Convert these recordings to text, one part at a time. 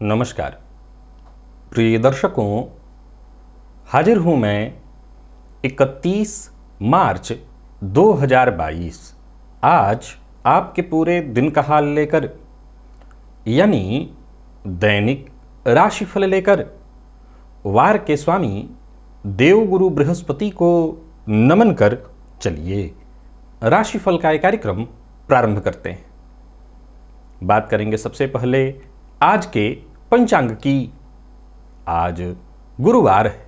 नमस्कार प्रिय दर्शकों, हाजिर हूं मैं 31 मार्च 2022 आज आपके पूरे दिन का हाल लेकर, यानी दैनिक राशिफल लेकर वार के स्वामी देवगुरु बृहस्पति को नमन कर चलिए राशिफल का एक कार्यक्रम प्रारंभ करते हैं। बात करेंगे सबसे पहले आज के पंचांग की। आज गुरुवार है,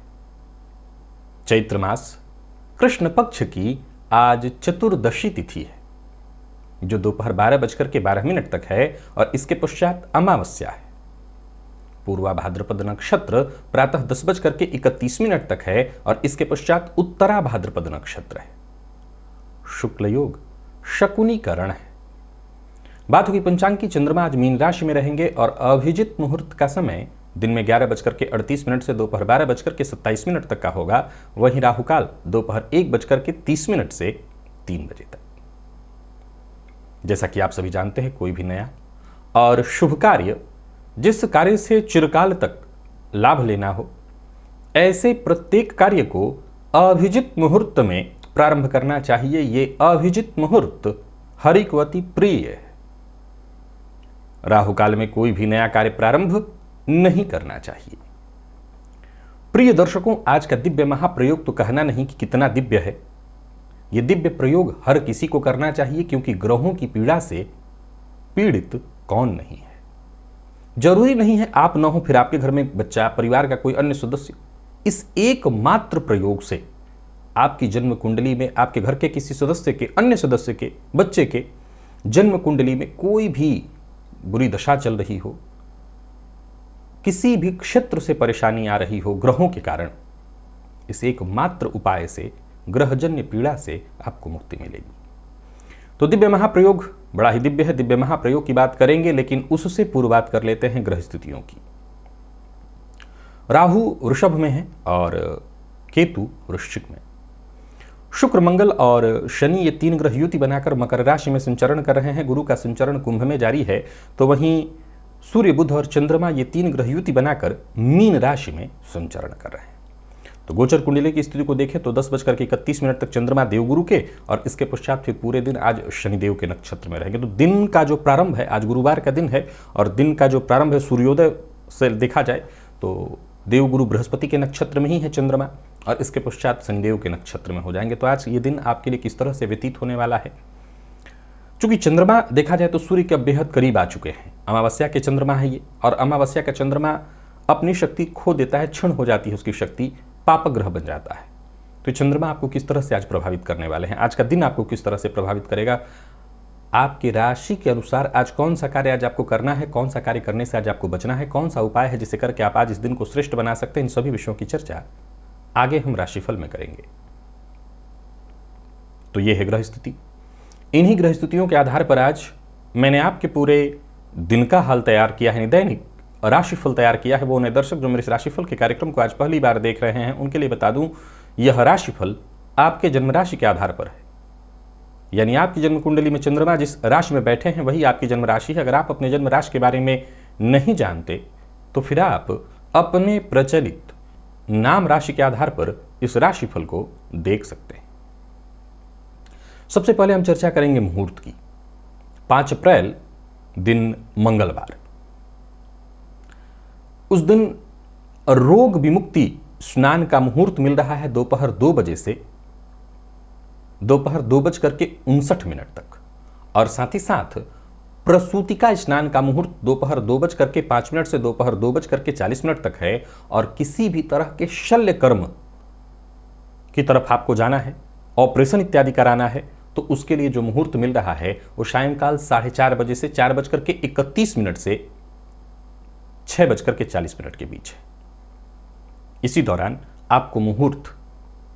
चैत्र मास कृष्ण पक्ष की आज चतुर्दशी तिथि है, जो दोपहर 12:12 तक है और इसके पश्चात अमावस्या है। पूर्वा भाद्रपद नक्षत्र प्रातः 10:31 तक है और इसके पश्चात उत्तरा भाद्रपद नक्षत्र है। शुक्ल योग शकुनी करण है। बात होगी पंचांग की। चंद्रमा आज मीन राशि में रहेंगे और अभिजित मुहूर्त का समय दिन में 11:38 से दोपहर 12:27 तक का होगा। वहीं राहुकाल दोपहर 1:30 से 3 बजे तक। जैसा कि आप सभी जानते हैं, कोई भी नया और शुभ कार्य, जिस कार्य से चिरकाल तक लाभ लेना हो, ऐसे प्रत्येक कार्य को अभिजित मुहूर्त में प्रारंभ करना चाहिए। ये अभिजित मुहूर्त हरिकवती प्रिय है। राहुकाल में कोई भी नया कार्य प्रारंभ नहीं करना चाहिए। प्रिय दर्शकों, आज का दिव्य महाप्रयोग तो कहना नहीं कि कितना दिव्य है। यह दिव्य प्रयोग हर किसी को करना चाहिए, क्योंकि ग्रहों की पीड़ा से पीड़ित कौन नहीं है। जरूरी नहीं है आप न हो, फिर आपके घर में बच्चा, परिवार का कोई अन्य सदस्य। इस एकमात्र प्रयोग से आपकी जन्म कुंडली में, आपके घर के किसी सदस्य के, अन्य सदस्य के, बच्चे के जन्म कुंडली में कोई भी बुरी दशा चल रही हो, किसी भी क्षेत्र से परेशानी आ रही हो ग्रहों के कारण, इस एकमात्र उपाय से, ग्रहजन्य पीड़ा से आपको मुक्ति मिलेगी। तो दिव्य महाप्रयोग बड़ा ही दिव्य है। दिव्य महाप्रयोग की बात करेंगे, लेकिन उससे पूर्व बात कर लेते हैं ग्रह स्थितियों की। राहु वृषभ में है और केतु वृश्चिक में। शुक्र, मंगल और शनि ये 3 ग्रह युति बनाकर मकर राशि में संचरण कर रहे हैं। गुरु का संचरण कुंभ में जारी है, तो वहीं सूर्य, बुध और चंद्रमा ये 3 ग्रह युति बनाकर मीन राशि में संचरण कर रहे हैं। तो गोचर कुंडली की स्थिति को देखें तो 10:31 तक चंद्रमा देवगुरु के और इसके पश्चात फिर पूरे दिन आज शनिदेव के नक्षत्र में रहेंगे। तो दिन का जो प्रारंभ है, आज गुरुवार का दिन है और दिन का जो प्रारंभ है सूर्योदय से देखा जाए तो देवगुरु बृहस्पति के नक्षत्र में ही है चंद्रमा, और इसके पश्चात शनिदेव के नक्षत्र में हो जाएंगे। तो आज ये दिन आपके लिए किस तरह से व्यतीत होने वाला है। चूंकि चंद्रमा देखा जाए तो सूर्य के बेहद करीब आ चुके हैं। अमावस्या के चंद्रमा है ये, और अमावस्या का चंद्रमा अपनी शक्ति खो देता है, क्षीण हो जाती है उसकी शक्ति, पाप ग्रह बन जाता है। तो चंद्रमा आपको किस तरह से आज प्रभावित करने वाले हैं, आज का दिन आपको किस तरह से प्रभावित करेगा, आपकी राशि के अनुसार आज कौन सा कार्य आज आपको करना है, कौन सा कार्य करने से आज आपको बचना है, कौन सा उपाय है जिसे करके आप आज इस दिन को श्रेष्ठ बना सकते हैं, इन सभी विषयों की चर्चा आगे हम राशिफल में करेंगे। तो यह है ग्रह स्थिति। इन्हीं ग्रह स्थितियों के आधार पर आज मैंने आपके पूरे दिन का हाल तैयार किया है, दैनिक राशिफल तैयार किया है। वो नए दर्शक जो मेरे इस राशिफल के कार्यक्रम को आज पहली बार देख रहे हैं, उनके लिए बता दूं, यह राशिफल आपके जन्म राशि के आधार पर है। यानी आपकी जन्म कुंडली में चंद्रमा जिस राशि में बैठे हैं वही आपकी जन्म राशि है। अगर आप अपने जन्म राशि के बारे में नहीं जानते तो फिर आप अपने प्रचलित नाम राशि के आधार पर इस राशिफल को देख सकते हैं। सबसे पहले हम चर्चा करेंगे मुहूर्त की। 5 अप्रैल दिन मंगलवार। उस दिन रोग विमुक्ति स्नान का मुहूर्त मिल रहा है दोपहर 2 बजे से दोपहर 2:59 तक, और साथ ही साथ प्रसूतिका स्नान का मुहूर्त दोपहर 2:05 से दोपहर 2:40 तक है। और किसी भी तरह के शल्य कर्म की तरफ आपको जाना है, ऑपरेशन इत्यादि कराना है, तो उसके लिए जो मुहूर्त मिल रहा है वो सायंकाल 4:30 बजे से 4:31 से 6:40 के बीच है। इसी दौरान आपको मुहूर्त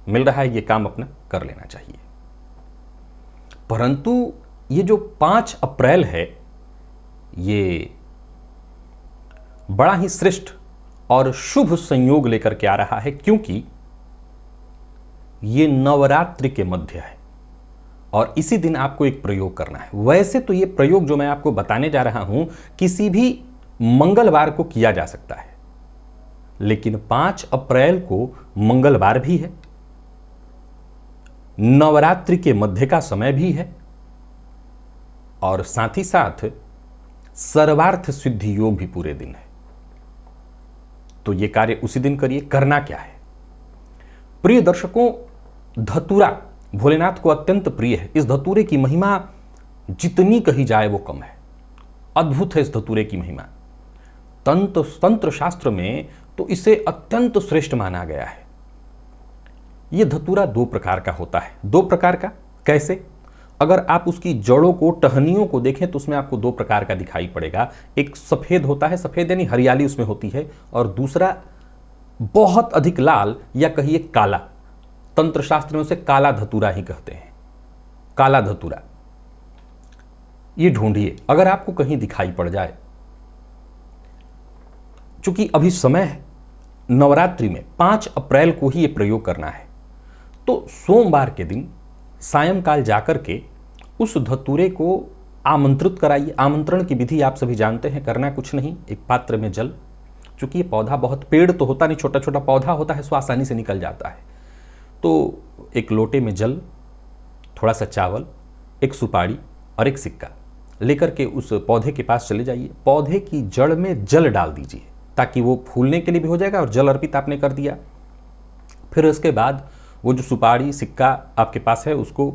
मिल रहा है, ये काम अपना कर लेना चाहिए। परंतु ये जो 5 अप्रैल है, ये बड़ा ही श्रेष्ठ और शुभ संयोग लेकर के आ रहा है, क्योंकि ये नवरात्रि के मध्य है और इसी दिन आपको एक प्रयोग करना है। वैसे तो ये प्रयोग जो मैं आपको बताने जा रहा हूं, किसी भी मंगलवार को किया जा सकता है, लेकिन 5 अप्रैल को मंगलवार भी है, नवरात्रि के मध्य का समय भी है और साथ ही साथ सर्वार्थ सिद्धि योग भी पूरे दिन है। तो यह कार्य उसी दिन करिए। करना क्या है? प्रिय दर्शकों, धतूरा भोलेनाथ को अत्यंत प्रिय है। इस धतूरे की महिमा जितनी कही जाए वो कम है। अद्भुत है इस धतूरे की महिमा। तंत्र शास्त्र में तो इसे अत्यंत श्रेष्ठ माना गया है। यह धतूरा 2 प्रकार का होता है। 2 प्रकार का कैसे? अगर आप उसकी जड़ों को, टहनियों को देखें तो उसमें आपको 2 प्रकार का दिखाई पड़ेगा। एक सफेद होता है, सफेद यानी हरियाली उसमें होती है, और दूसरा बहुत अधिक लाल या कहिए काला। तंत्र शास्त्र में उसे काला धतूरा ही कहते हैं। काला धतूरा ये ढूंढिए अगर आपको कहीं दिखाई पड़ जाए। चूंकि अभी समय है नवरात्रि में, 5 अप्रैल को ही ये प्रयोग करना है, तो सोमवार के दिन सायंकाल जाकर के उस धतूरे को आमंत्रित कराइए। आमंत्रण की विधि आप सभी जानते हैं। करना कुछ नहीं, एक पात्र में जल, चूंकि ये पौधा बहुत, पेड़ तो होता नहीं, छोटा छोटा पौधा होता है, सो आसानी से निकल जाता है। तो एक लोटे में जल, थोड़ा सा चावल, एक सुपारी और एक सिक्का लेकर के उस पौधे के पास चले जाइए। पौधे की जड़ में जल डाल दीजिए ताकि वो फूलने के लिए भी हो जाएगा और जल अर्पित आपने कर दिया। फिर उसके बाद वो जो सुपारी, सिक्का आपके पास है, उसको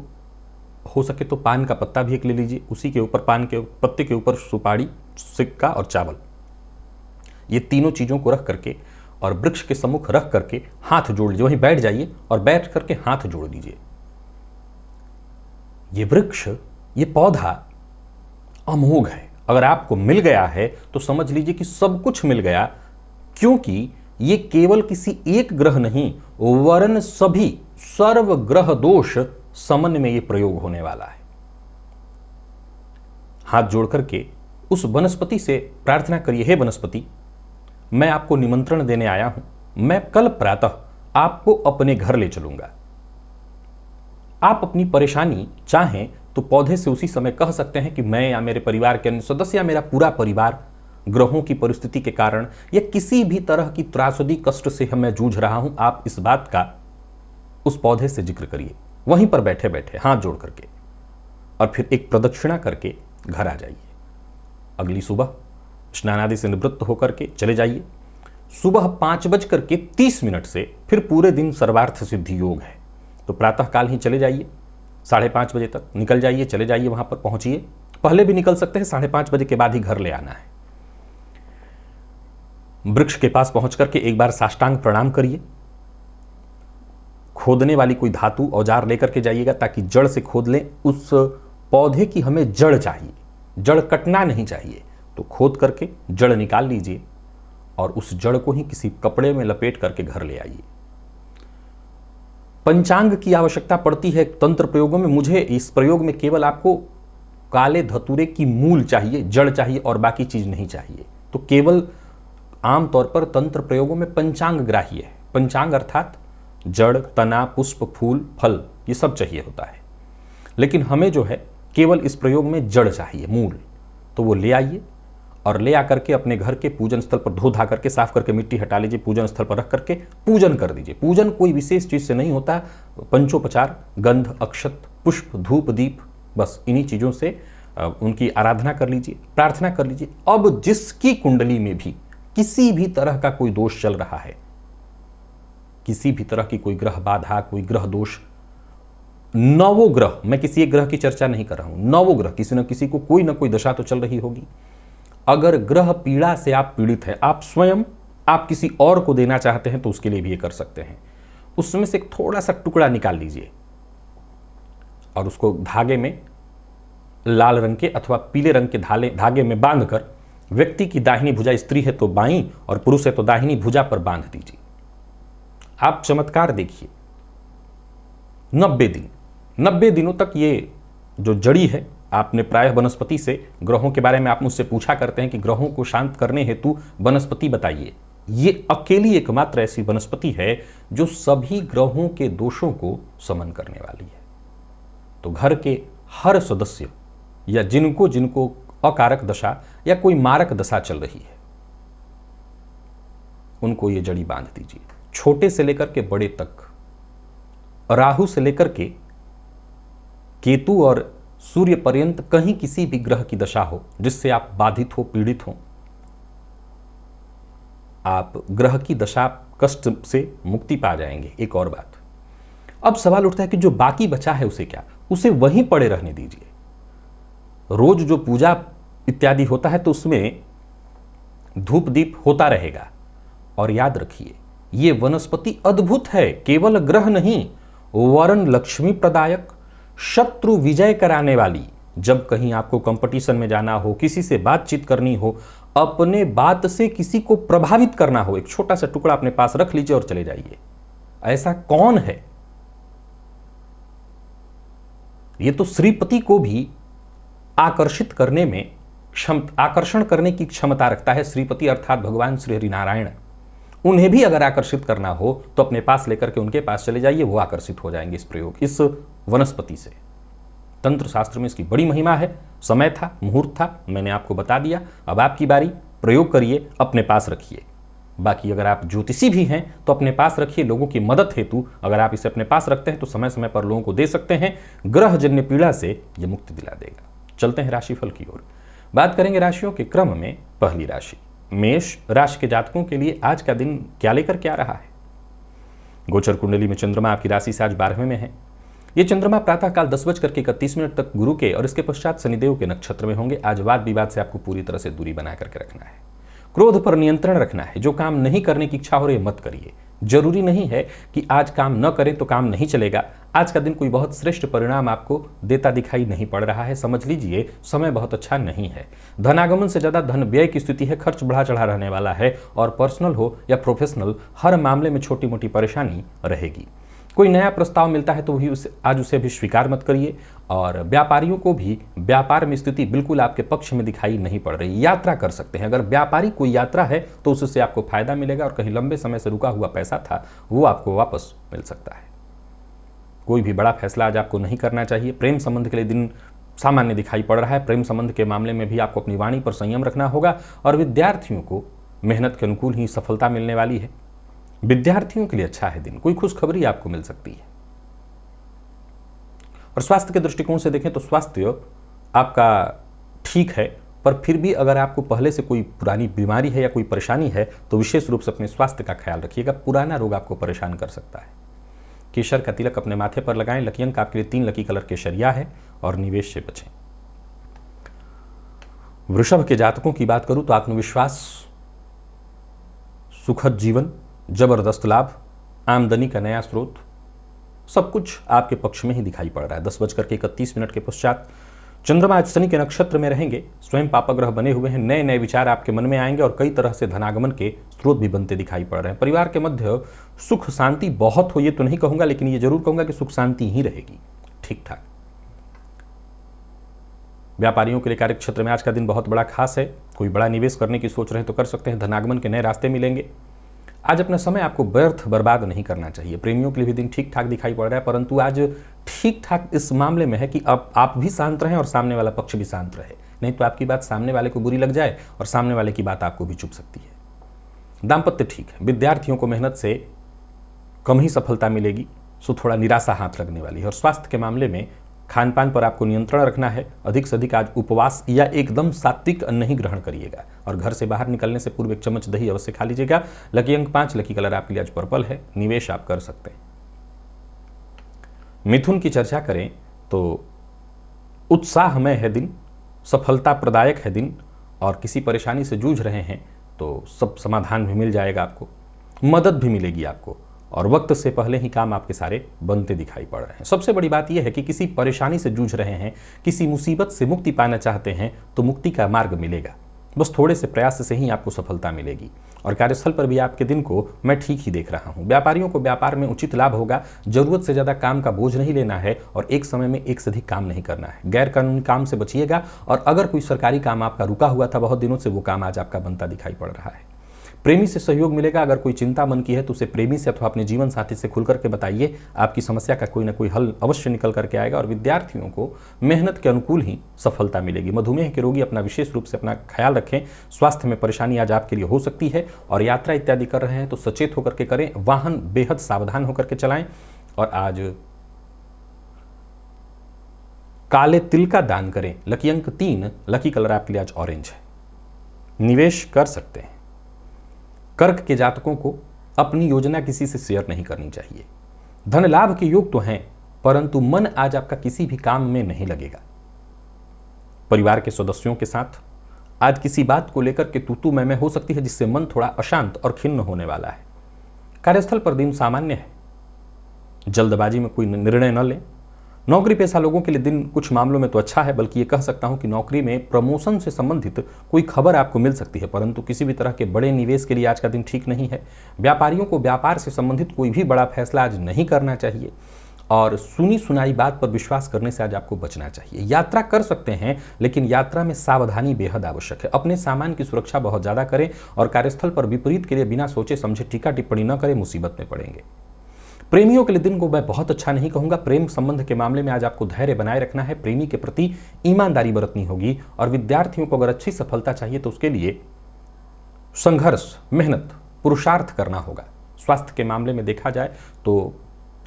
हो सके तो पान का पत्ता भी एक ले लीजिए। उसी के ऊपर, पान के पत्ते के ऊपर सुपारी, सिक्का और चावल, ये तीनों चीज़ों को रख करके और वृक्ष के सम्मुख रख करके हाथ जोड़ लीजिए। वहीं बैठ जाइए और बैठ करके हाथ जोड़ दीजिए। ये वृक्ष, ये पौधा अमोघ है। अगर आपको मिल गया है तो समझ लीजिए कि सब कुछ मिल गया, क्योंकि ये केवल किसी एक ग्रह नहीं वरन सभी सर्व ग्रह दोष समन में ये प्रयोग होने वाला है। हाथ जोड़ करके उस वनस्पति से प्रार्थना करिए, हे वनस्पति, मैं आपको निमंत्रण देने आया हूं। मैं कल प्रातः आपको अपने घर ले चलूंगा। आप अपनी परेशानी चाहें तो पौधे से उसी समय कह सकते हैं कि मैं या मेरे परिवार के अन्य सदस्य या मेरा पूरा परिवार ग्रहों की परिस्थिति के कारण या किसी भी तरह की त्रासदी, कष्ट से मैं जूझ रहा हूं। आप इस बात का उस पौधे से जिक्र करिए, वहीं पर बैठे बैठे हाथ जोड़ करके, और फिर एक प्रदक्षिणा करके घर आ जाइए। अगली सुबह स्नान आदि से निवृत्त होकर के चले जाइए। सुबह 5:30 से फिर पूरे दिन सर्वार्थ सिद्धि योग है, तो प्रातःकाल ही चले जाइए। 5:30 बजे तक निकल जाइए, चले जाइए, वहां पर पहुंचिए। पहले भी निकल सकते हैं, 5:30 बजे के बाद ही घर ले आना है। वृक्ष के पास पहुंच करके एक बार साष्टांग प्रणाम करिए। खोदने वाली कोई धातु औजार लेकर के जाइएगा ताकि जड़ से खोद लें। उस पौधे की हमें जड़ चाहिए, जड़ कटना नहीं चाहिए। तो खोद करके जड़ निकाल लीजिए और उस जड़ को ही किसी कपड़े में लपेट करके घर ले आइए। पंचांग की आवश्यकता पड़ती है तंत्र प्रयोगों में। मुझे इस प्रयोग में केवल आपको काले धतूरे की मूल चाहिए, जड़ चाहिए और बाकी चीज नहीं चाहिए। तो केवल आमतौर पर तंत्र प्रयोगों में पंचांग ग्राह्य है। पंचांग अर्थात जड़, तना, पुष्प, फूल, फल, ये सब चाहिए होता है। लेकिन हमें जो है केवल इस प्रयोग में जड़ चाहिए, मूल। तो वो ले आइए और ले आकर के अपने घर के पूजन स्थल पर धो धा करके, साफ करके मिट्टी हटा लीजिए, पूजन स्थल पर रख करके पूजन कर दीजिए। पूजन कोई विशेष चीज से नहीं होता, पंचोपचार, गंध, अक्षत, पुष्प, धूप, दीप, बस इन्हीं चीजों से उनकी आराधना कर लीजिए, प्रार्थना कर लीजिए। अब जिसकी कुंडली में भी किसी भी तरह का कोई दोष चल रहा है, किसी भी तरह की कोई ग्रह बाधा, कोई ग्रह दोष, नवों ग्रह, मैं किसी एक ग्रह की चर्चा नहीं कर रहा हूं, नवों ग्रह, किसी न किसी को कोई ना कोई दशा तो चल रही होगी। अगर ग्रह पीड़ा से आप पीड़ित हैं, आप स्वयं आप किसी और को देना चाहते हैं तो उसके लिए भी ये कर सकते हैं। उसमें से एक थोड़ा सा टुकड़ा निकाल लीजिए और उसको धागे में, लाल रंग के अथवा पीले रंग के धागे में बांधकर व्यक्ति की दाहिनी भुजा, स्त्री है तो बाईं और पुरुष है तो दाहिनी भुजा पर बांध दीजिए। आप चमत्कार देखिए। 90 दिनों तक ये जो जड़ी है, आपने प्रायः वनस्पति से, ग्रहों के बारे में आप मुझसे पूछा करते हैं कि ग्रहों को शांत करने हेतु वनस्पति बताइए। ये अकेली एकमात्र ऐसी वनस्पति है जो सभी ग्रहों के दोषों को समन करने वाली है। तो घर के हर सदस्य या जिनको जिनको अकारक दशा या कोई मारक दशा चल रही है, उनको ये जड़ी बांध दीजिए। छोटे से लेकर के बड़े तक, राहु से लेकर के केतु और सूर्य पर्यंत कहीं किसी भी ग्रह की दशा हो जिससे आप बाधित हो, पीड़ित हो, आप ग्रह की दशा कष्ट से मुक्ति पा जाएंगे। एक और बात, अब सवाल उठता है कि जो बाकी बचा है उसे क्या, उसे वहीं पड़े रहने दीजिए। रोज जो पूजा इत्यादि होता है तो उसमें धूप दीप होता रहेगा। और याद रखिए, ये वनस्पति अद्भुत है, केवल ग्रह नहीं, वरन लक्ष्मी प्रदायक, शत्रु विजय कराने वाली। जब कहीं आपको कंपटीशन में जाना हो, किसी से बातचीत करनी हो, अपने बात से किसी को प्रभावित करना हो, एक छोटा सा टुकड़ा अपने पास रख लीजिए और चले जाइए। ऐसा कौन है? ये तो श्रीपति को भी आकर्षित करने में आकर्षण करने की क्षमता रखता है। श्रीपति अर्थात भगवान श्री हरिनारायण, उन्हें भी अगर आकर्षित करना हो तो अपने पास लेकर के उनके पास चले जाइए, वो आकर्षित हो जाएंगे इस प्रयोग, इस वनस्पति से। तंत्र शास्त्र में इसकी बड़ी महिमा है। समय था, मुहूर्त था, मैंने आपको बता दिया। अब आपकी बारी, प्रयोग करिए, अपने पास रखिए। बाकी अगर आप ज्योतिषी भी हैं तो अपने पास रखिए, लोगों की मदद हेतु अगर आप इसे अपने पास रखते हैं तो समय समय पर लोगों को दे सकते हैं। ग्रह जन्य पीड़ा से यह मुक्ति दिला देगा। चलते हैं राशिफल की ओर। बात करेंगे राशियों के क्रम में। पहली राशि मेष राशि के जातकों के लिए आज का दिन क्या लेकर क्या रहा है। गोचर कुंडली में चंद्रमा आपकी राशि से आज 12वें में है। ये चंद्रमा प्रातःकाल 10:31 तक गुरु के और इसके पश्चात शनिदेव के नक्षत्र में होंगे। आज वाद विवाद से आपको पूरी तरह से दूरी बना करके रखना है। क्रोध पर नियंत्रण रखना है। जो काम नहीं करने की इच्छा हो रही है मत करिए। जरूरी नहीं है कि आज काम न करें तो काम नहीं चलेगा। आज का दिन कोई बहुत श्रेष्ठ परिणाम आपको देता दिखाई नहीं पड़ रहा है। समझ लीजिए समय बहुत अच्छा नहीं है। धनागमन से ज्यादा धन व्यय की स्थिति है। खर्च बढ़ा चढ़ा रहने वाला है और पर्सनल हो या प्रोफेशनल, हर मामले में छोटी मोटी परेशानी रहेगी। कोई नया प्रस्ताव मिलता है तो भी आज उसे भी स्वीकार मत करिए। और व्यापारियों को भी व्यापार में स्थिति बिल्कुल आपके पक्ष में दिखाई नहीं पड़ रही। यात्रा कर सकते हैं, अगर व्यापारी कोई यात्रा है तो उससे आपको फायदा मिलेगा और कहीं लंबे समय से रुका हुआ पैसा था वो आपको वापस मिल सकता है। कोई भी बड़ा फैसला आज आपको नहीं करना चाहिए। प्रेम संबंध के लिए दिन सामान्य दिखाई पड़ रहा है। प्रेम संबंध के मामले में भी आपको अपनी वाणी पर संयम रखना होगा। और विद्यार्थियों को मेहनत के अनुकूल ही सफलता मिलने वाली है। विद्यार्थियों के लिए अच्छा है दिन, कोई खुशखबरी आपको मिल सकती है। और स्वास्थ्य के दृष्टिकोण से देखें तो स्वास्थ्य आपका ठीक है, पर फिर भी अगर आपको पहले से कोई पुरानी बीमारी है या कोई परेशानी है तो विशेष रूप से अपने स्वास्थ्य का ख्याल रखिएगा। पुराना रोग आपको परेशान कर सकता है। केसर का तिलक अपने माथे पर लगाएं। लकी अंक आपके लिए 3, लकी कलर केसरिया है और निवेश से बचें। वृषभ के जातकों की बात करूं तो आत्मविश्वास, सुखद जीवन, जबरदस्त लाभ, आमदनी का नया स्रोत, सब कुछ आपके पक्ष में ही दिखाई पड़ रहा है। 10:31 के पश्चात चंद्रमा आज शनि के नक्षत्र में रहेंगे। स्वयं पापग्रह बने हुए हैं। नए नए विचार आपके मन में आएंगे और कई तरह से धनागमन के स्रोत भी बनते दिखाई पड़ रहे हैं। परिवार के मध्य सुख शांति बहुत हो ये तो नहीं कहूंगा, लेकिन ये जरूर कहूंगा कि सुख शांति ही रहेगी ठीक ठाक। व्यापारियों के लिए कार्य क्षेत्र में आज का दिन बहुत बड़ा खास है। कोई बड़ा निवेश करने की सोच रहे हैं तो कर सकते हैं। धनागमन के नए रास्ते मिलेंगे। आज अपना समय आपको व्यर्थ बर्बाद नहीं करना चाहिए। प्रेमियों के लिए भी दिन ठीक ठाक दिखाई पड़ रहा है, परंतु आज ठीक ठाक इस मामले में है कि अब आप भी शांत रहें और सामने वाला पक्ष भी शांत रहे, नहीं तो आपकी बात सामने वाले को बुरी लग जाए और सामने वाले की बात आपको भी चुभ सकती है। दाम्पत्य ठीक है। विद्यार्थियों को मेहनत से कम ही सफलता मिलेगी, सो थोड़ा निराशा हाथ लगने वाली है। और स्वास्थ्य के मामले में खान पान पर आपको नियंत्रण रखना है। अधिक से अधिक आज उपवास या एकदम सात्विक अन्न ही ग्रहण करिएगा। और घर से बाहर निकलने से पूर्व 1 चम्मच दही अवश्य खा लीजिएगा। लकी अंक 5, लकी कलर आपके लिए आज पर्पल है। निवेश आप कर सकते हैं। मिथुन की चर्चा करें तो उत्साहमय है दिन, सफलता प्रदायक है दिन। और किसी परेशानी से जूझ रहे हैं तो सब समाधान भी मिल जाएगा, आपको मदद भी मिलेगी आपको। और वक्त से पहले ही काम आपके सारे बनते दिखाई पड़ रहे हैं। सबसे बड़ी बात यह है कि किसी परेशानी से जूझ रहे हैं, किसी मुसीबत से मुक्ति पाना चाहते हैं तो मुक्ति का मार्ग मिलेगा। बस थोड़े से प्रयास से ही आपको सफलता मिलेगी। और कार्यस्थल पर भी आपके दिन को मैं ठीक ही देख रहा हूं। व्यापारियों को व्यापार में उचित लाभ होगा। जरूरत से ज्यादा काम का बोझ नहीं लेना है और एक समय में एक से अधिक काम नहीं करना है। गैर कानूनी काम से बचिएगा। और अगर कोई सरकारी काम आपका रुका हुआ था बहुत दिनों से, वो काम आज आपका बनता दिखाई पड़ रहा है। प्रेमी से सहयोग मिलेगा। अगर कोई चिंता मन की है तो उसे प्रेमी से अथवा अपने जीवन साथी से खुल करके बताइए, आपकी समस्या का कोई ना कोई हल अवश्य निकल करके आएगा। और विद्यार्थियों को मेहनत के अनुकूल ही सफलता मिलेगी। मधुमेह के रोगी अपना विशेष रूप से अपना ख्याल रखें। स्वास्थ्य में परेशानी आज आपके लिए हो सकती है और यात्रा इत्यादि कर रहे हैं तो सचेत होकर के करें, वाहन बेहद सावधान होकर के चलाएं। और आज काले तिल का दान करें। लकी अंक 3, लकी कलर आपके लिए आज ऑरेंज है। निवेश कर सकते हैं। कर्क के जातकों को अपनी योजना किसी से शेयर नहीं करनी चाहिए। धन लाभ के योग तो हैं, परंतु मन आज आपका किसी भी काम में नहीं लगेगा। परिवार के सदस्यों के साथ आज किसी बात को लेकर के तू मैं हो सकती है, जिससे मन थोड़ा अशांत और खिन्न होने वाला है। कार्यस्थल पर दिन सामान्य है, जल्दबाजी में कोई निर्णय न लें। नौकरी पेशा लोगों के लिए दिन कुछ मामलों में तो अच्छा है, बल्कि ये कह सकता हूं कि नौकरी में प्रमोशन से संबंधित कोई खबर आपको मिल सकती है, परंतु किसी भी तरह के बड़े निवेश के लिए आज का दिन ठीक नहीं है। व्यापारियों को व्यापार से संबंधित कोई भी बड़ा फैसला आज नहीं करना चाहिए और सुनी सुनाई बात पर विश्वास करने से आज आपको बचना चाहिए। यात्रा कर सकते हैं, लेकिन यात्रा में सावधानी बेहद आवश्यक है। अपने सामान की सुरक्षा बहुत ज्यादा करें और कार्यस्थल पर विपरीत के लिए बिना सोचे समझे टीका टिप्पणी न करें, मुसीबत में पड़ेंगे। प्रेमियों के लिए दिन को मैं बहुत अच्छा नहीं कहूंगा। प्रेम संबंध के मामले में आज आपको धैर्य बनाए रखना है, प्रेमी के प्रति ईमानदारी बरतनी होगी। और विद्यार्थियों को अगर अच्छी सफलता चाहिए तो उसके लिए संघर्ष, मेहनत, पुरुषार्थ करना होगा। स्वास्थ्य के मामले में देखा जाए तो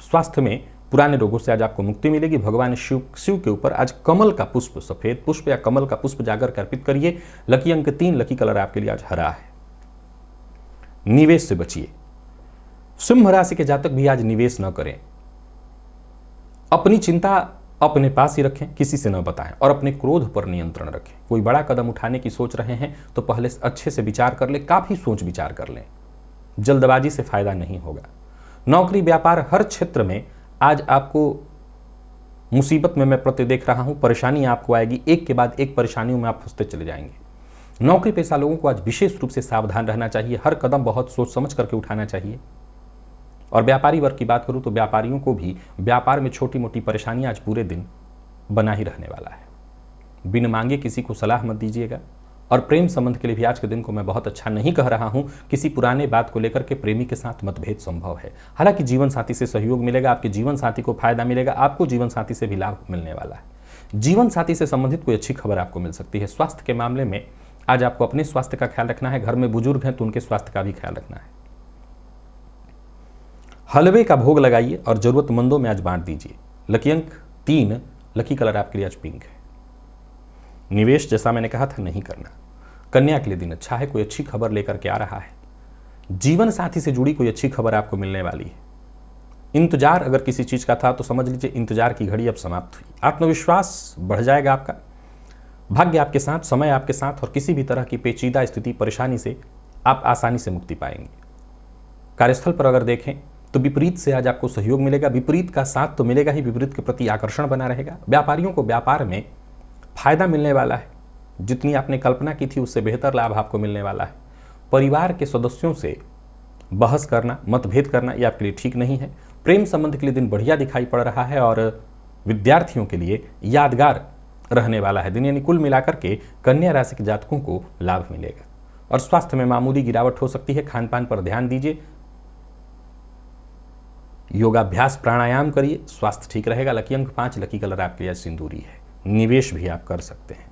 स्वास्थ्य में पुराने रोगों से आज आपको मुक्ति मिलेगी। भगवान शिव के ऊपर आज कमल का पुष्प, सफेद पुष्प या कमल का पुष्प जाकर के अर्पित करिए। लकी अंक 3, लकी कलर आपके लिए आज हरा है। निवेश से बचिए। सिंह राशि के जातक भी आज निवेश न करें। अपनी चिंता अपने पास ही रखें, किसी से न बताएं और अपने क्रोध पर नियंत्रण रखें। कोई बड़ा कदम उठाने की सोच रहे हैं तो पहले अच्छे से विचार कर लें, काफी सोच विचार कर लें। जल्दबाजी से फायदा नहीं होगा। नौकरी व्यापार हर क्षेत्र में आज आपको मुसीबत में मैं प्रति देख रहा हूं, परेशानी आपको आएगी। एक के बाद एक परेशानियों में आप फंसते चले जाएंगे। नौकरी पेशा लोगों को आज विशेष रूप से सावधान रहना चाहिए। हर कदम बहुत सोच समझ करके उठाना चाहिए। और व्यापारी वर्ग की बात करूं तो व्यापारियों को भी व्यापार में छोटी मोटी परेशानी आज पूरे दिन बना ही रहने वाला है। बिन मांगे किसी को सलाह मत दीजिएगा। और प्रेम संबंध के लिए भी आज के दिन को मैं बहुत अच्छा नहीं कह रहा हूं। किसी पुराने बात को लेकर के प्रेमी के साथ मतभेद संभव है। हालांकि जीवन साथी से सहयोग मिलेगा, आपके जीवन साथी को फायदा मिलेगा, आपको जीवन साथी से भी लाभ मिलने वाला है। जीवन साथी से संबंधित कोई अच्छी खबर आपको मिल सकती है। स्वास्थ्य के मामले में आज आपको अपने स्वास्थ्य का ख्याल रखना है। घर में बुजुर्ग हैं तो उनके स्वास्थ्य का भी ख्याल रखना है। हलवे का भोग लगाइए और जरूरतमंदों में आज बांट दीजिए। लकी अंक 3, लकी कलर आपके लिए आज पिंक है। निवेश जैसा मैंने कहा था नहीं करना। कन्या के लिए दिन अच्छा है, कोई अच्छी खबर लेकर के आ रहा है। जीवन साथी से जुड़ी कोई अच्छी खबर आपको मिलने वाली है। इंतजार अगर किसी चीज का था तो समझ लीजिए इंतजार की घड़ी अब समाप्त हुई। आत्मविश्वास बढ़ जाएगा आपका, भाग्य आपके साथ, समय आपके साथ और किसी भी तरह की पेचीदा स्थिति, परेशानी से आप आसानी से मुक्ति पाएंगे। कार्यस्थल पर अगर देखें तो विपरीत से आज आपको सहयोग मिलेगा। विपरीत का साथ तो मिलेगा ही, विपरीत के प्रति आकर्षण बना रहेगा। व्यापारियों को व्यापार में फायदा मिलने वाला है। जितनी आपने कल्पना की थी उससे बेहतर लाभ आपको मिलने वाला है। परिवार के सदस्यों से बहस करना, मतभेद करना ये आपके लिए ठीक नहीं है। प्रेम संबंध के लिए दिन बढ़िया दिखाई पड़ रहा है और विद्यार्थियों के लिए यादगार रहने वाला है दिन। यानी कुल मिलाकर के कन्या राशि के जातकों को लाभ मिलेगा। और स्वास्थ्य में मामूली गिरावट हो सकती है। खान पान पर ध्यान दीजिए, योगाभ्यास, प्राणायाम करिए, स्वास्थ्य ठीक रहेगा। लकी अंक 5, लकी कलर आपके लिए सिंदूरी है। निवेश भी आप कर सकते हैं।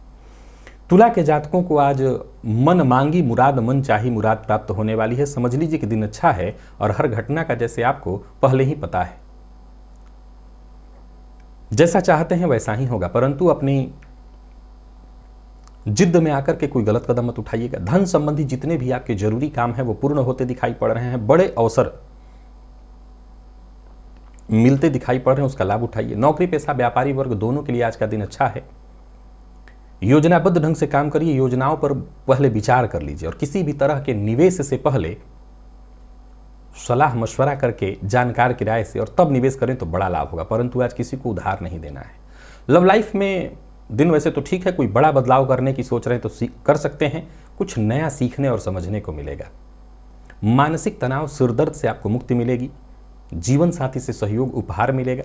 तुला के जातकों को आज मन मांगी मुराद, मन चाही मुराद प्राप्त होने वाली है। समझ लीजिए कि दिन अच्छा है और हर घटना का जैसे आपको पहले ही पता है, जैसा चाहते हैं वैसा ही होगा। परंतु अपनी जिद्द में आकर के कोई गलत कदम मत उठाइएगा। धन संबंधी जितने भी आपके जरूरी काम हैं वो पूर्ण होते दिखाई पड़ रहे हैं। बड़े अवसर मिलते दिखाई पड़ रहे हैं, उसका लाभ उठाइए। नौकरी पेशा व्यापारी वर्ग दोनों के लिए आज का दिन अच्छा है। योजनाबद्ध ढंग से काम करिए। योजनाओं पर पहले विचार कर लीजिए और किसी भी तरह के निवेश से पहले सलाह मशवरा करके जानकार की राय से और तब निवेश करें तो बड़ा लाभ होगा। परंतु आज किसी को उधार नहीं देना है। लव लाइफ में दिन वैसे तो ठीक है, कोई बड़ा बदलाव करने की सोच रहे हैं तो कर सकते हैं। कुछ नया सीखने और समझने को मिलेगा। मानसिक तनाव, सिरदर्द से आपको मुक्ति मिलेगी। जीवन साथी से सहयोग, उपहार मिलेगा।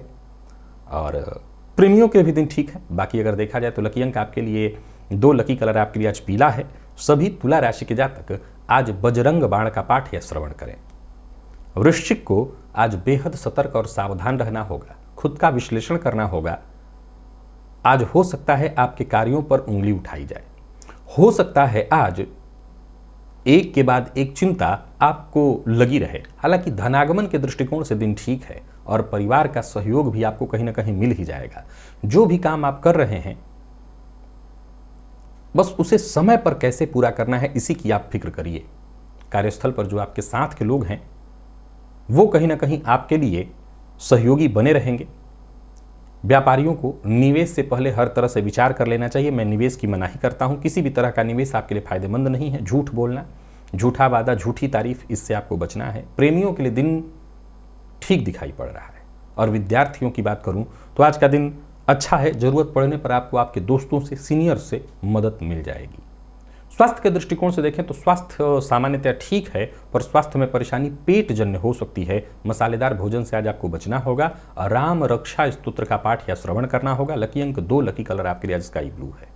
और प्रेमियों के भी दिन ठीक है। बाकी अगर देखा जाए तो लकी अंक आपके लिए 2, लकी कलर आपके लिए आज पीला है। सभी तुला राशि के जातक आज बजरंग बाण का पाठ या श्रवण करें। वृश्चिक को आज बेहद सतर्क और सावधान रहना होगा, खुद का विश्लेषण करना होगा। आज हो सकता है आपके कार्यों पर उंगली उठाई जाए, हो सकता है आज एक के बाद एक चिंता आपको लगी रहे। हालांकि धनागमन के दृष्टिकोण से दिन ठीक है और परिवार का सहयोग भी आपको कहीं ना कहीं मिल ही जाएगा। जो भी काम आप कर रहे हैं बस उसे समय पर कैसे पूरा करना है, इसी की आप फिक्र करिए। कार्यस्थल पर जो आपके साथ के लोग हैं वो कहीं ना कहीं आपके लिए सहयोगी बने रहेंगे। व्यापारियों को निवेश से पहले हर तरह से विचार कर लेना चाहिए। मैं निवेश की मनाही करता हूं, किसी भी तरह का निवेश आपके लिए फायदेमंद नहीं है। झूठ बोलना, झूठा वादा, झूठी तारीफ, इससे आपको बचना है। प्रेमियों के लिए दिन ठीक दिखाई पड़ रहा है। और विद्यार्थियों की बात करूं तो आज का दिन अच्छा है। जरूरत पड़ने पर आपको आपके दोस्तों से, सीनियर से मदद मिल जाएगी। स्वास्थ्य के दृष्टिकोण से देखें तो स्वास्थ्य सामान्यतः ठीक है, पर स्वास्थ्य में परेशानी पेट जन्य हो सकती है। मसालेदार भोजन से आज आपको बचना होगा। राम रक्षा स्तोत्र का पाठ या श्रवण करना होगा। लकी अंक 2, लकी कलर आपके लिए आज स्काई ब्लू है।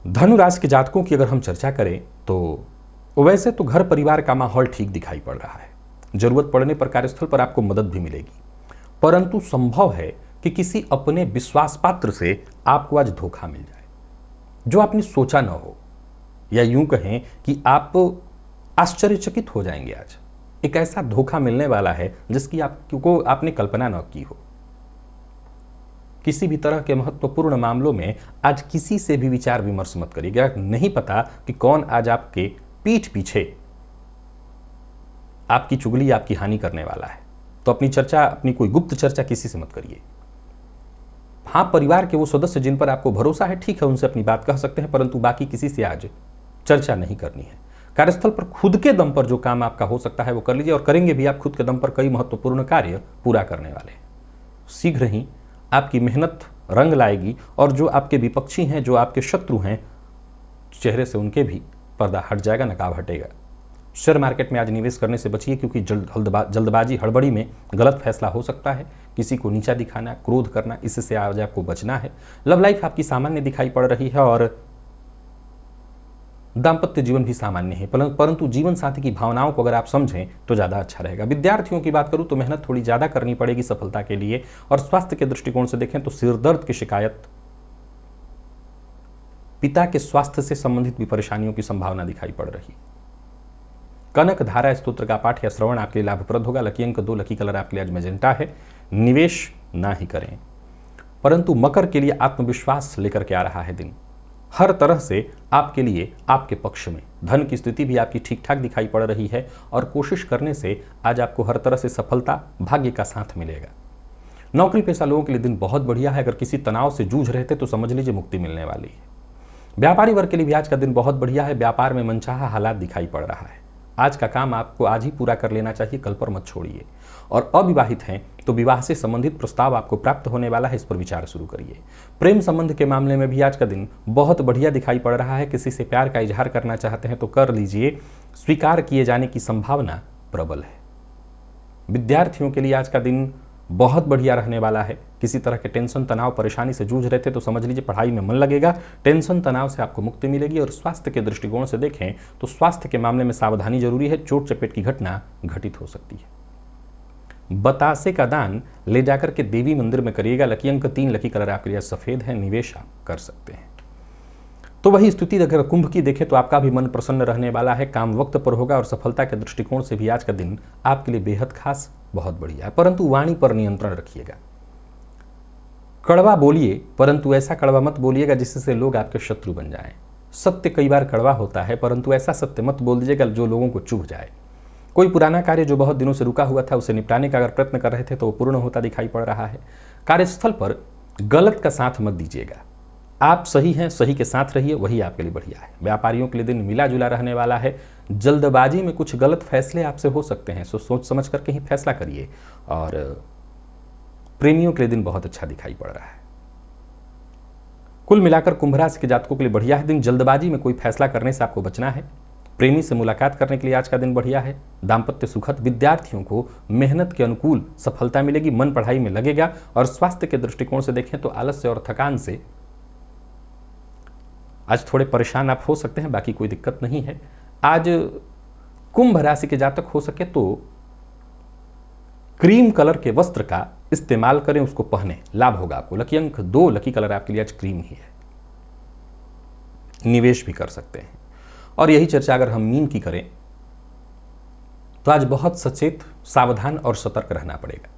धनु राशि के जातकों की अगर हम चर्चा करें तो वैसे तो घर परिवार का माहौल ठीक दिखाई पड़ रहा है। जरूरत पड़ने पर कार्यस्थल पर आपको मदद भी मिलेगी, परंतु संभव है कि किसी अपने विश्वास पात्र से आपको आज धोखा मिल जाए जो आपने सोचा न हो, या यूं कहें कि आप आश्चर्यचकित हो जाएंगे। आज एक ऐसा धोखा मिलने वाला है जिसकी आपने कल्पना न की हो। किसी भी तरह के महत्वपूर्ण मामलों में आज किसी से भी विचार विमर्श मत करिएगा। नहीं पता कि कौन आज आपके पीठ पीछे आपकी चुगली, आपकी हानि करने वाला है, तो अपनी चर्चा, अपनी कोई गुप्त चर्चा किसी से मत करिए। हाँ, परिवार के वो सदस्य जिन पर आपको भरोसा है, ठीक है, उनसे अपनी बात कह सकते हैं, परंतु बाकी किसी से आज चर्चा नहीं करनी है। कार्यस्थल पर खुद के दम पर जो काम आपका हो सकता है वो कर लीजिए, और करेंगे भी आप खुद के दम पर कई महत्वपूर्ण कार्य पूरा करने वाले हैं। शीघ्र ही आपकी मेहनत रंग लाएगी, और जो आपके विपक्षी हैं, जो आपके शत्रु हैं, चेहरे से उनके भी पर्दा हट जाएगा, नकाब हटेगा। शेयर मार्केट में आज निवेश करने से बचिए, क्योंकि जल्दबाजी, हड़बड़ी में गलत फैसला हो सकता है। किसी को नीचा दिखाना, क्रोध करना, इससे आज आपको बचना है। लव लाइफ आपकी सामान्य दिखाई पड़ रही है और दाम्पत्य जीवन भी सामान्य है, परंतु जीवन साथी की भावनाओं को अगर आप समझें तो ज़्यादा अच्छा रहेगा। विद्यार्थियों की बात करूं तो मेहनत थोड़ी ज़्यादा करनी पड़ेगी सफलता के लिए। और स्वास्थ्य के दृष्टिकोण से देखें तो सिरदर्द की शिकायत, पिता के स्वास्थ्य से संबंधित भी परेशानियों की संभावना दिखाई पड़ रही। कनक धारा स्तोत्र का पाठ या श्रवण आपके लिए लाभप्रद होगा। लकी अंक 2, लकी कलर आपके लिए आज मैजेंटा है। निवेश ना ही करें। परंतु मकर के लिए आत्मविश्वास लेकर के आ रहा है दिन, हर तरह से आपके लिए, आपके पक्ष में। धन की स्थिति भी आपकी ठीक ठाक दिखाई पड़ रही है, और कोशिश करने से आज आपको हर तरह से सफलता, भाग्य का साथ मिलेगा। नौकरी पेशा लोगों के लिए दिन बहुत बढ़िया है। अगर किसी तनाव से जूझ रहे थे तो समझ लीजिए मुक्ति मिलने वाली है। व्यापारी वर्ग के लिए भी आज का दिन बहुत बढ़िया है। व्यापार में मनचाहा हालात दिखाई पड़ रहा है। आज का काम आपको आज ही पूरा कर लेना चाहिए, कल पर मत छोड़िए। और अविवाहित हैं तो विवाह से संबंधित प्रस्ताव आपको प्राप्त होने वाला है, इस पर विचार शुरू करिए। प्रेम संबंध के मामले में भी आज का दिन बहुत बढ़िया दिखाई पड़ रहा है। किसी से प्यार का इजहार करना चाहते हैं तो कर लीजिए, स्वीकार किए जाने की संभावना प्रबल है। विद्यार्थियों के लिए आज का दिन बहुत बढ़िया रहने वाला है। किसी तरह के टेंशन, तनाव, परेशानी से जूझ रहे थे तो समझ लीजिए पढ़ाई में मन लगेगा। टेंशन, तनाव से आपको मुक्ति मिलेगी। और स्वास्थ्य के दृष्टिकोण से देखें तो स्वास्थ्य के मामले में सावधानी जरूरी है। चोट चपेट की घटना घटित हो सकती है। बतासे का दान ले जाकर के देवी मंदिर में करिएगा। लकी अंक 3, लकी कलर आपके लिए सफेद है। निवेश आप कर सकते हैं। तो वही स्थिति अगर कुंभ की देखें तो आपका भी मन प्रसन्न रहने वाला है। काम वक्त पर होगा, और सफलता के दृष्टिकोण से भी आज का दिन आपके लिए बेहद खास, बहुत बढ़िया है। परंतु वाणी पर नियंत्रण रखिएगा। कड़वा बोलिए, परंतु ऐसा कड़वा मत बोलिएगा जिससे लोग आपके शत्रु बन जाएं। सत्य कई बार कड़वा होता है, परंतु ऐसा सत्य मत बोल दीजिएगा जो लोगों को चुभ जाए। कोई पुराना कार्य जो बहुत दिनों से रुका हुआ था, उसे निपटाने का अगर प्रयत्न कर रहे थे तो वो पूर्ण होता दिखाई पड़ रहा है। कार्यस्थल पर गलत का साथ मत दीजिएगा। आप सही हैं, सही के साथ रहिए, वही आपके लिए बढ़िया है। व्यापारियों के लिए दिन मिला जुला रहने वाला है। जल्दबाजी में कुछ गलत फैसले आपसे हो सकते हैं, सो सोच समझ करके ही फैसला करिए। और प्रेमियों के लिए दिन बहुत अच्छा दिखाई पड़ रहा है। कुल मिलाकर कुंभ राशि के जातकों के लिए बढ़िया है दिन। जल्दबाजी में कोई फैसला करने से आपको बचना है। प्रेमी से मुलाकात करने के लिए आज का दिन बढ़िया है। दाम्पत्य सुखद। विद्यार्थियों को मेहनत के अनुकूल सफलता मिलेगी। मन पढ़ाई में लगेगा। और स्वास्थ्य के दृष्टिकोण से देखें तो आलस्य और थकान से आज थोड़े परेशान आप हो सकते हैं, बाकी कोई दिक्कत नहीं है। आज कुंभ राशि के जातक हो सके तो क्रीम कलर के वस्त्र का इस्तेमाल करें, उसको पहने, लाभ होगा आपको। लकी अंक 2, लकी कलर आपके लिए आज क्रीम ही है। निवेश भी कर सकते हैं। और यही चर्चा अगर हम मीन की करें तो आज बहुत सचेत, सावधान और सतर्क रहना पड़ेगा।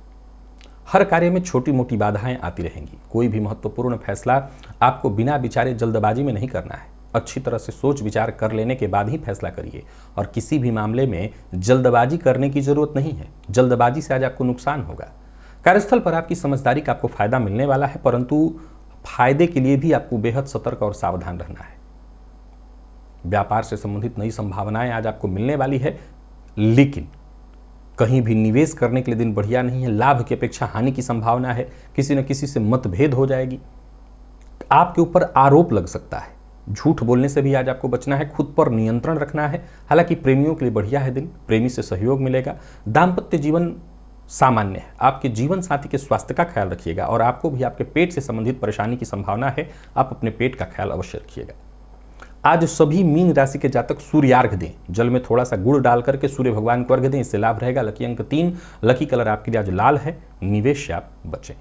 हर कार्य में छोटी मोटी बाधाएं आती रहेंगी। कोई भी महत्वपूर्ण फैसला आपको बिना विचारे जल्दबाजी में नहीं करना है। अच्छी तरह से सोच विचार कर लेने के बाद ही फैसला करिए। और किसी भी मामले में जल्दबाजी करने की जरूरत नहीं है। जल्दबाजी से आज आपको नुकसान होगा। कार्यस्थल पर आपकी समझदारी का आपको फायदा मिलने वाला है, परंतु फायदे के लिए भी आपको बेहद सतर्क और सावधान रहना है। व्यापार से संबंधित नई संभावनाएं आज आपको मिलने वाली है, लेकिन कहीं भी निवेश करने के लिए दिन बढ़िया नहीं है। लाभ की अपेक्षा हानि की संभावना है। किसी न किसी से मतभेद हो जाएगी। आपके ऊपर आरोप लग सकता है। झूठ बोलने से भी आज आपको बचना है। खुद पर नियंत्रण रखना है। हालांकि प्रेमियों के लिए बढ़िया है दिन, प्रेमी से सहयोग मिलेगा। दाम्पत्य जीवन सामान्य है। आपके जीवन साथी के स्वास्थ्य का ख्याल रखिएगा और आपको भी आपके पेट से संबंधित परेशानी की संभावना है। आप अपने पेट का ख्याल अवश्य रखिएगा। आज सभी मीन राशि के जातक सूर्यार्घ दें। जल में थोड़ा सा गुड़ डाल करके सूर्य भगवान को अर्घ दें, इससे लाभ रहेगा। लकी अंक 3, लकी कलर आपके लिए आज लाल है। निवेश से आप बचें।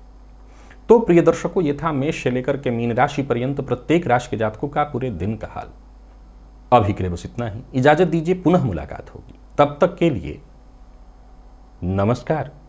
तो प्रिय दर्शकों, ये था मेष से लेकर के मीन राशि पर्यंत प्रत्येक राशि के जातकों का पूरे दिन का हाल। अभी के लिए बस इतना ही। इजाजत दीजिए, पुनः मुलाकात होगी। तब तक के लिए नमस्कार।